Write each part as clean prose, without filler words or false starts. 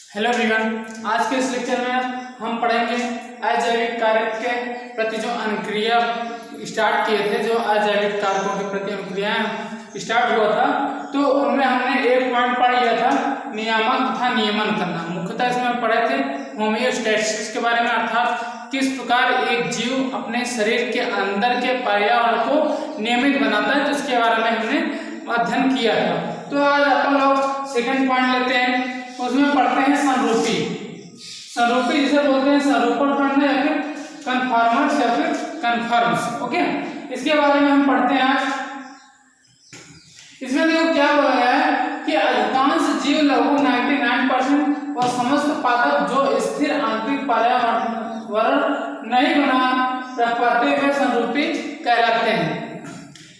Hello everyone, आज के इस लेक्चर में हम पढ़ेंगे अजैविक कारक के प्रति जो अनुक्रिया स्टार्ट किए थे। जो अजैविक कारकों के प्रति अनुक्रियाएं स्टार्ट हुआ था तो उनमें हमने एक पॉइंट पढ़ लिया था, नियामक तथा नियमन करना। मुख्यतः इसमें हम पढ़े थे होमियोस्टैसिस के बारे में, अर्थात किस प्रकार एक जीव अपने शरीर के अंदर के पर्यावरण को नियमित बनाता है, तो इसके बारे में हमने अध्ययन किया था। तो आज अपन लोग सेकंड पॉइंट लेते हैं, उसमें पढ़ते हैं संरूपी। संरूपी जिसे बोलते हैं संरूपण करना या फिर कन्फॉर्मर्स या फिर कन्फर्म्स। ओके, इसके बारे में हम पढ़ते हैं आज। इसमें देखो क्या बोला गया है कि अधिकांश जीव लगभग 99% और समस्त पादप जो स्थिर आंतरिक पर्यावरण नहीं बना पाते वे संरूपी कहलाते हैं।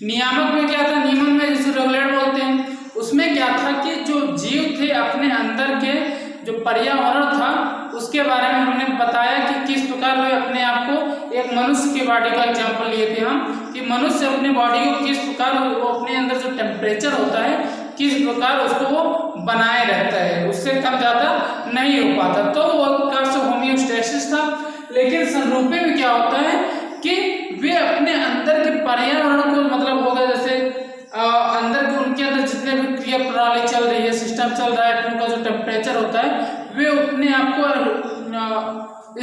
नियामक में क्या था, नियमन में जिसे रेगुलेट बोलते हैं, उसमें क्या था कि जो जीव थे अपने अंदर के जो पर्यावरण था उसके बारे में हमने बताया कि किस प्रकार वे अपने आप को, एक मनुष्य की बॉडी का एग्जांपल लिए थे हम कि मनुष्य अपनी बॉडी को किस प्रकार वो अपने अंदर जो टेम्परेचर होता है किस प्रकार उसको वो बनाए रहता है, उससे कम ज़्यादा नहीं हो पाता। तो वो प्रकार से होमियोस्टैसिस था। लेकिन संरूपी में क्या होता है कि वे अपने अंदर के पर्यावरण को, मतलब होगा जैसे अंदर के उनके अंदर जितने भी क्रिया प्रणाली चल रही है, सिस्टम चल रहा है, उनका जो टेम्परेचर होता है वे अपने आप को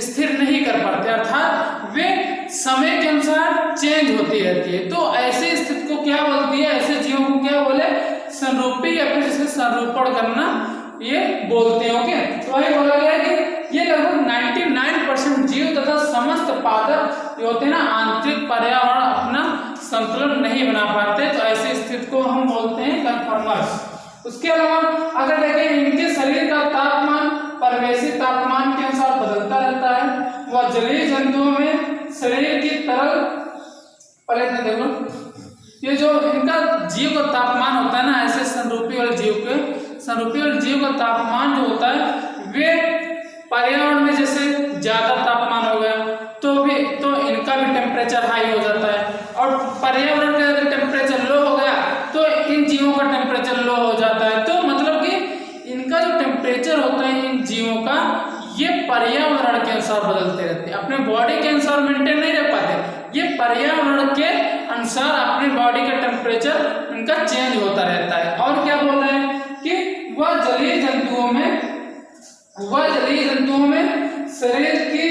स्थिर नहीं कर पाते, अर्थात वे समय के अनुसार चेंज होती रहती है। तो ऐसे स्थिति को क्या बोलती है, ऐसे जीवों को क्या बोले, संरूपी या फिर जिसे संरूपण करना ये बोलते हैं। ओके, तो वही बोला गया कि ये लगभग 99% जीव तथा समस्त पादप जो होते हैं ना, आंतरिक पर्यावरण अपना संतुलन नहीं बना पाते, तो ऐसी स्थिति को हम बोलते हैं कन्फॉर्मर्स। उसके अलावा अगर देखें, इनके शरीर का तापमान परिवेशी तापमान के अनुसार बदलता रहता है। वह जलीय जंतुओं में शरीर की तरल पहले देखो, ये जो इनका जीव का तापमान होता है ना, ऐसे संरूपी वाले जीव का तापमान जो होता है वे पर्यावरण में जैसे ज्यादा तापमान हो गया तो इनका भी टेम्परेचर हाई हो जाता है, और पर्यावरण का अगर टेम्परेचर लो हो गया तो इन जीवों का टेम्परेचर लो हो जाता है। तो मतलब कि इनका जो टेम्परेचर होता है इन जीवों का, ये पर्यावरण के अनुसार बदलते रहते हैं, अपने बॉडी के अनुसार मेंटेन नहीं रह पाते, ये पर्यावरण के अनुसार अपनी बॉडी का टेम्परेचर इनका चेंज होता रहता है। और क्या बोल रहे हैं कि वह जलीय जंतुओं में शरीर की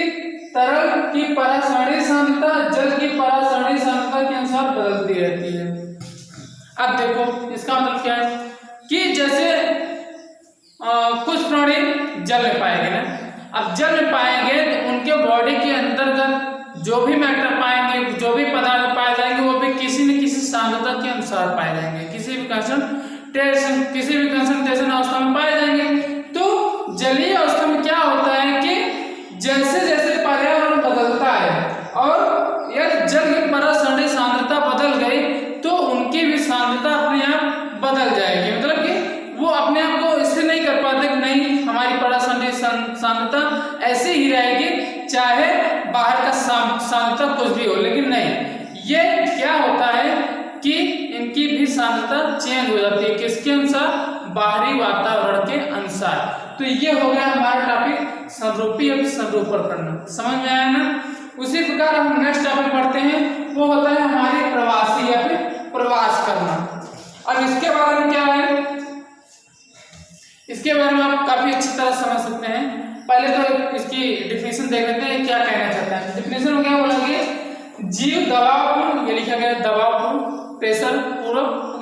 तरल की परासरणी सांद्रता जल की परासरणी सांद्रता के अनुसार बदलती रहती है। अब देखो इसका मतलब क्या है कि जैसे कुछ प्राणी जल में पाएंगे ना, अब जल में पाएंगे तो उनके बॉडी के अंतर्गत जो भी मैटर पाएंगे, जो भी पदार्थ पाए जाएंगे वो भी किसी न किसी सांद्रता के अनुसार पाए जाएंगे, किसी भी कंसंट्रेशन अवस्था में पाए जाएंगे। तो जलीय अवस्था में क्या होता है कि जैसे जैसे पर्यावरण बदलता है और यदि जल की परासरणी सांद्रता बदल गई तो उनकी भी सांद्रता अपने आप बदल जाएगी। मतलब कि वो अपने आप को इससे नहीं कर पाते कि नहीं हमारी परासरणी सांद्रता ऐसे ही रहेगी चाहे बाहर का सांद्रता कुछ भी हो, लेकिन नहीं, ये क्या होता है कि इनकी भी सांद्रता चेंज हो जाती है, किसके अनुसार, बाहरी वातावरण के अनुसार। तो ये हो गया हमारा टॉपिक संरूपी और संरूपण करना, समझ में आया ना। उसी प्रकार हम नेक्स्ट टॉपिक पढ़ते हैं, वो होता है हमारी प्रवासी या फिर प्रवास करना। अब इसके बारे में क्या है, इसके बारे में आप काफी अच्छी तरह समझ सकते हैं। पहले तो इसकी डिफिनेशन देख लेते हैं, क्या कहना चाहता है। डिफिनेशन में क्या बोला गया, जीव दबावपूर्ण, ये लिखा गया दबावपूर्ण, प्रेशर पूर्वक,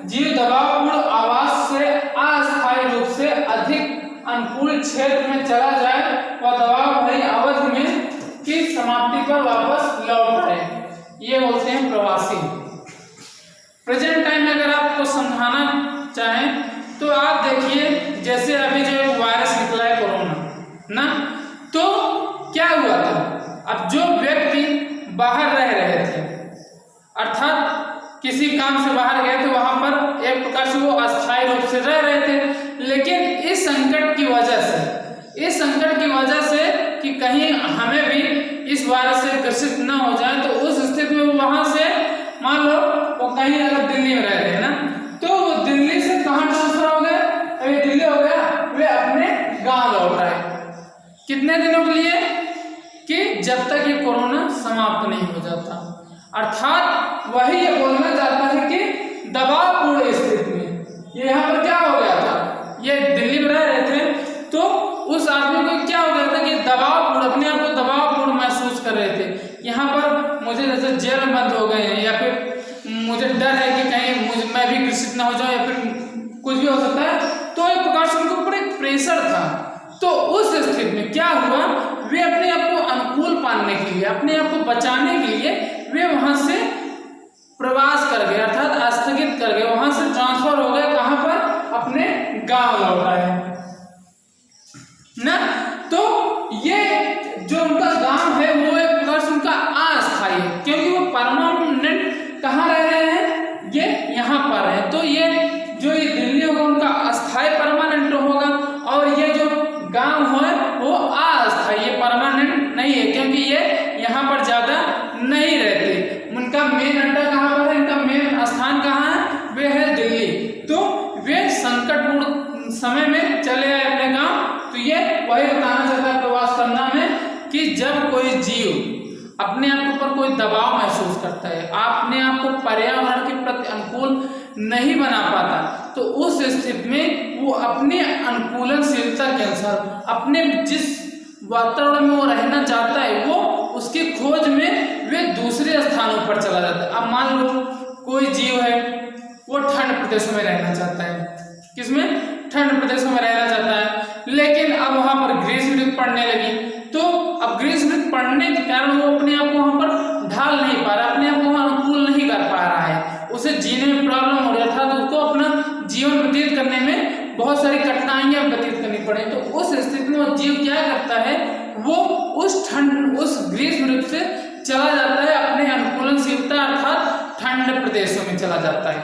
जीव दबावपूर्ण आवास से अस्थायी रूप से अधिक अनुकूल क्षेत्र में चला जाए और दबाव भरी अवधि में की समाप्ति पर वापस लौट आए, ये बोलते हैं प्रवासी। प्रेजेंट टाइम में अगर आपको समझाना चाहें तो आप देखिए, जैसे अभी जो वायरस निकला है कोरोना ना, तो क्या हुआ था, अब जो व्यक्ति बाहर रह रहे थे, अर्थात किसी काम से बाहर गए थे, वहां पर एक प्रकार से वो अस्थायी रूप से रह रहे थे। लेकिन इस संकट की वजह से कि कहीं हमें भी इस वायरस से ग्रसित न हो जाए, तो उस स्थिति में वो वहां से, मान लो वो कहीं अगर दिल्ली में रह रहे हैं ना, तो वो दिल्ली से कहाँ ट्रांसफर हो गए, अभी दिल्ली हो गया, वे अपने गांव कितने दिनों के लिए? कि जब तक ये कोरोना समाप्त नहीं हो जाता। अर्थात वही ये बोलना चाहता है कि दबावपूर्ण स्थिति में ये यहाँ पर क्या हो गया था, ये दिल्ली में रह रहे थे तो उस आदमी को क्या हो गया था कि दबावपूर्ण, अपने आप को दबावपूर्ण महसूस कर रहे थे। यहाँ पर मुझे जैसे जेल में बंद हो गए हैं, या फिर मुझे डर है कि कहीं मैं भी ग्रसित ना हो जाऊं, या फिर कुछ भी हो सकता है। तो एक प्रकार से उनके ऊपर एक प्रेशर था। तो उस स्थिति में क्या हुआ, वे अपने आप को अनुकूल पाने के लिए, अपने आप को बचाने के लिए वे वहां से प्रवास कर गए, अर्थात स्थगित कर गए, वहां से ट्रांसफर हो गए। कहां पर? अपने गांव लौट आए ना। तो ये जो उनका गांव है वो एक प्रकार से उनका अस्थायी है, क्योंकि वो परमानेंट कहाँ रह रहे हैं, ये यहाँ पर है। तो ये जो ये दिल्ली होगा उनका अस्थायी परमानेंट होगा, और ये जो गांव है वो अस्थायी, ये परमानेंट नहीं है, क्योंकि ये यहाँ पर ज्यादा नहीं रहते। उनका मेन अड्डा कहाँ पर है, इनका मेन स्थान कहाँ है, वे है दिल्ली। तो वे संकटपूर्ण समय में चले आए अपने गांव। तो ये वही बताना चाहता है प्रवास करना में कि जब कोई जीव अपने आप के ऊपर कोई दबाव महसूस करता है, अपने आप को पर्यावरण के प्रति अनुकूल नहीं बना पाता, तो उस स्थिति में वो अपने अनुकूलनशीलता के अनुसार अपने जिस वातावरण में वो रहना चाहता है वो उसकी खोज में वे दूसरे स्थानों पर चला जाता है। अब मान लो कोई जीव है वो ठंड प्रदेशों में रहना चाहता है, किसमें? ठंड प्रदेशों में रहना चाहता है, लेकिन अब वहां पर ग्रीष्म ऋतु पड़ने लगी। तो अब ग्रीष्म ऋतु पड़ने के कारण वो अपने आप को वहां पर ढाल नहीं पा रहा, अपने आप को वहां अनुकूल नहीं कर पा रहा है, उसे जीने में प्रॉब्लम हो रहा था, तो उसको अपना जीवन व्यतीत करने में बहुत सारी कठिनाइयां व्यतीत करनी पड़े। तो उस स्थिति में वो जीव क्या करता है, वो उस ग्रीष्म ऋतु से चला जाता है अपने अनुकूलनशीलता अर्थात ठंड प्रदेशों में चला जाता है,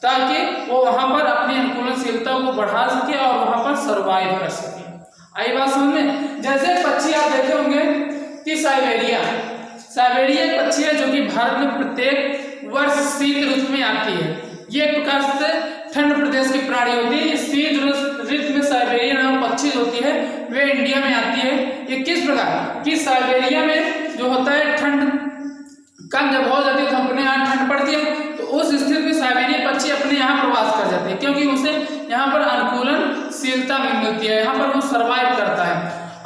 ताकि वो वहां पर अपनी अनुकूलनशीलता को बढ़ा सके और वहां पर सर्वाइव कर सके। आई बात समझ में? जैसे पक्षी आप देखे होंगे कि साइबेरिया एक पक्षी है जो कि भारत में प्रत्येक वर्ष शीत ऋतु में आती है। ये एक प्रकार से ठंड प्रदेश की प्राणी होती है। शीत ऋतु में साइबेरिया नामक पक्षी होती है वे इंडिया में आती है। ये किस प्रकार कि साइबेरिया में जो होता है ठंड कम जब हो जाती है तो अपने यहाँ ठंड पड़ती है, तो उस स्थिति में साइबेरिया पक्षी अपने यहाँ प्रवास कर जाते हैं, क्योंकि उसे यहाँ पर अनुकूलनशीलता मिलती है, यहाँ पर वो सर्वाइव करता है।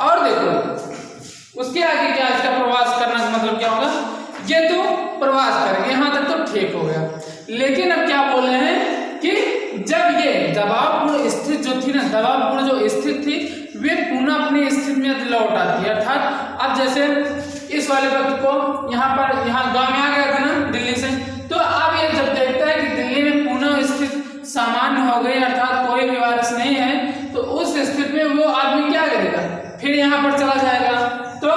और देखो उसके आगे क्या, इसका प्रवास करना का मतलब क्या होगा, ये तो प्रवास करेंगे, यहाँ तक तो ठीक हो गया। लेकिन अब क्या बोल रहे हैं कि जब ये दबावपूर्ण स्थिति जो थी ना, दबावपूर्ण जो स्थिति थी वे पुनः अपनी स्थिति में लौट आती है। अर्थात अब जैसे इस वाले व्यक्ति को यहाँ गांव में आ गया था ना दिल्ली से, तो अब ये जब देखता है कि दिल्ली में पुनः स्थिति सामान्य हो गई, अर्थात कोई भी वायरस नहीं है, तो उस स्थिति में वो आदमी क्या करेगा, फिर यहाँ पर चला जाएगा। तो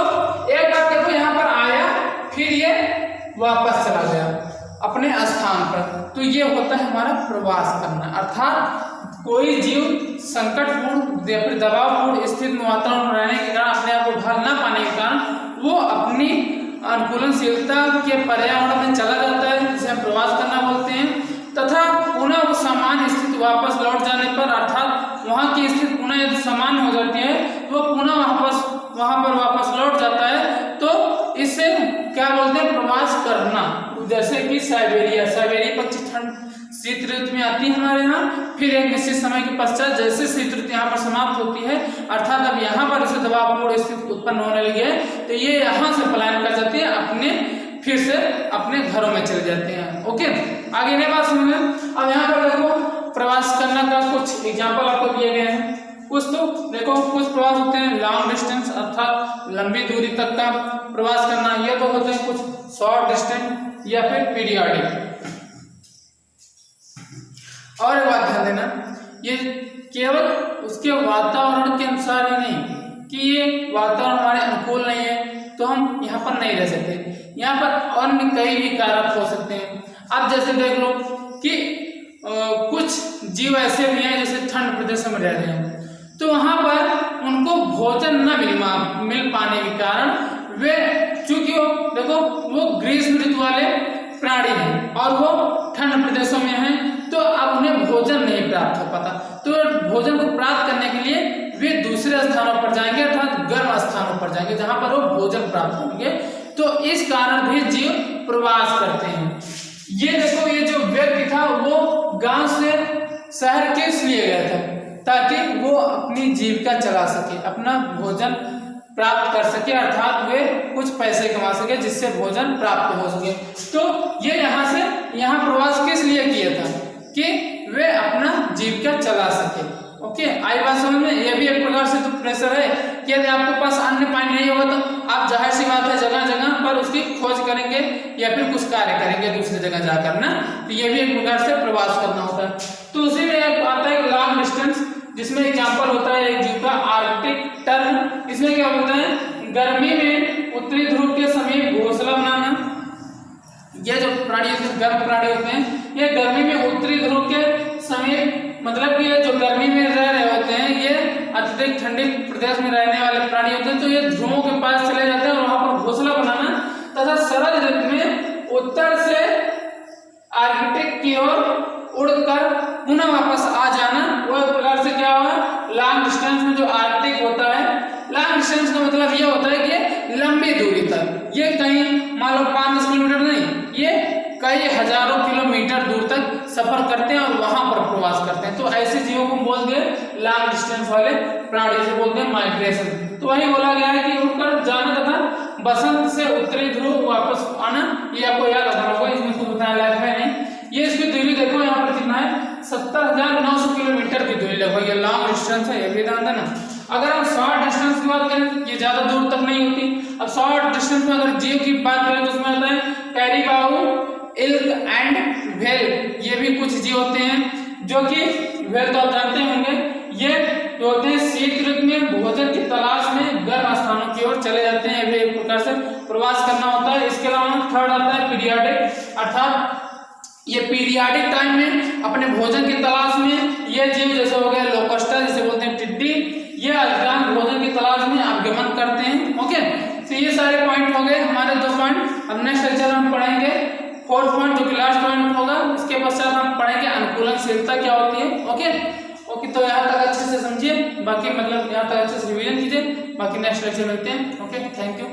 एक बार देखो यहाँ पर आया, फिर ये वापस चला गया अपने स्थान पर। तो ये होता है हमारा प्रवास करना, अर्थात कोई जीव संकटपूर्ण या फिर दबावपूर्ण स्थिति में वातावरण में रहने के कारण, अपने आप को ढाल ना पाने के कारण वो अपनी अनुकूलनशीलता के पर्यावरण में चला जाता है, जिसे हम प्रवास करना बोलते हैं, तथा पुनः वो सामान्य स्थिति वापस लौट जाने पर, अर्थात वहाँ की स्थिति पुनः यदि सामान्य हो जाती है वो पुनः वहाँ पर वापस लौट जाता है। तो इसे क्या बोलते हैं, प्रवास करना। जैसे कि साइबेरिया पक्षी ठंड शीत ऋतु में आती है हमारे यहाँ, फिर एक निश्चित समय के पश्चात जैसे शीत ऋतु यहाँ पर समाप्त होती है, अर्थात अब यहाँ पर इसे दबावपूर्ण स्थिति उत्पन्न होने लगी है, तो ये यहाँ से पलायन कर जाती है, फिर से अपने घरों में चले जाते हैं। ओके, आगे नहीं बात समझ में। अब यहाँ पर देखो प्रवास करने का कुछ एग्जाम्पल आपको दिए गए हैं। कुछ तो देखो, कुछ प्रवास होते हैं लॉन्ग डिस्टेंस अर्थात लंबी दूरी तक का प्रवास करना, ये तो होते हैं कुछ शॉर्ट डिस्टेंस या फिर पीरियडिक। और एक बात ध्यान देना, ये केवल उसके वातावरण के अनुसार ही नहीं कि ये वातावरण हमारे अनुकूल नहीं है तो हम यहाँ पर नहीं रह सकते, यहाँ पर अन्य कई भी कारक हो सकते हैं। अब जैसे देख लो कि कुछ जीव ऐसे भी हैं जैसे ठंड प्रदेश में रह रहे हैं, तो वहाँ पर उनको भोजन न मिल पाने के कारण वे, चूंकि देखो वो ग्रीष्म ऋतु वाले प्राणी हैं और वो ठंड प्रदेशों में हैं, तो अब उन्हें भोजन नहीं प्राप्त हो पाता, तो भोजन को प्राप्त करने के लिए वे दूसरे स्थानों पर जाएंगे, अर्थात गर्म स्थानों पर जाएंगे जहां पर वो भोजन प्राप्त करेंगे। तो इस कारण भी जीव प्रवास करते हैं। ये देखो, ये जो व्यक्ति था वो गांव से शहर किस लिए गया था? ताकि वो अपनी जीविका चला सके, अपना भोजन प्राप्त कर सके, अर्थात वे कुछ पैसे कमा सके जिससे भोजन प्राप्त हो सके। तो ये यहाँ प्रवास किस लिए किया था? कि वे अपना जीविका चला सके। ओके, आई बात समझ में? ये भी एक प्रकार से तो प्रेशर है कि यदि आपके पास अन्न पानी नहीं होगा तो आप जाहिर सी बात है जगह जगह पर उसकी खोज करेंगे या फिर कुछ कार्य करेंगे दूसरी जगह जाकर ना। तो ये भी एक प्रकार से प्रवास करना होता है। तो उसी में एक आता है लॉन्ग डिस्टेंस, जिसमें एग्जाम्पल होता है एक जीव का आर्कटिक टर्न। इसमें क्या होता है? गर्मी में उत्तरी ध्रुव के समीप घोंसला बनाना। ये जो प्राणी होते हैं, गर्म प्राणी होते हैं, ये गर्मी में उत्तरी ध्रुव के समीप, मतलब कि ये जो गर्मी में रह रहे होते हैं, ये अत्यधिक ठंडी प्रदेश में रहने वाले प्राणी होते हैं। तो ये ध्रुवों के पास चले जाते हैं और वहां पर घोंसला बनाना तथा शरद ऋतु में उत्तर से आर्कटिक की ओर उड़कर पुनः वापस आ जाना। वो एक प्रकार से क्या हुआ? लॉन्ग डिस्टेंस में जो आर्कटिक होता है, लॉन्ग डिस्टेंस का मतलब ये होता है कि लंबी दूरी तक, ये कहीं मान लो 5-10 किलोमीटर नहीं, ये कई हजारों किलोमीटर दूर तक सफर करते हैं और वहां पर प्रवास करते हैं। तो ऐसे जीवों को बोलते हैं लॉन्ग डिस्टेंस वाले प्राणी, से बोलते हैं माइग्रेशन। तो वही बोला गया है कि उड़कर जाना तथा बसंत से उत्तरी ध्रुव वापस आना। ये आपको याद रखना होगा, इसमें कुछ बताया लायक है नहीं। ये इसकी दूरी देखो यहाँ पर कितना है? 70,900 किलोमीटर की दूरी लगभग, ये लॉन्ग डिस्टेंस है, ये भी ध्यान देना। अगर हम शॉर्ट डिस्टेंस की बात करें, ये ज्यादा दूर तक नहीं होती। अब शॉर्ट डिस्टेंस में अगर जीव की बात करें तो उसमें आता है कैरीबाऊ, इल्क एंड व्हेल। ये भी कुछ जीव होते हैं जो कि व्हेल तो आप जानते होंगे, ये जो होते हैं शीत ऋतु में भोजन की तलाश में गर्म स्थानों की ओर चले जाते हैं। ये भी एक प्रकार से प्रवास करना होता है। इसके अलावा थर्ड आता है पीरियाडिक, अर्थात ये पीरियाडिक टाइम में अपने भोजन की तलाश में ये जीव, जैसे हो गए लोकस्टा, जैसे बोलते हैं टिड्डी, ये अधिकांश भोजन की तलाश में आगमन करते हैं। ओके, तो ये सारे पॉइंट हो गए हमारे 2 पॉइंट। अब नेक्स्ट लेक्चर हम पढ़ेंगे 4th पॉइंट, जो कि लास्ट पॉइंट होगा। इसके पश्चात हम पढ़ेंगे अनुकूलनशीलता क्या होती है। ओके, तो यहाँ तक अच्छे से समझिए, बाकी मतलब यहाँ तक अच्छे से रिवीजन कीजिए, बाकी नेक्स्ट लेक्चर मिलते हैं। Okay, thank you.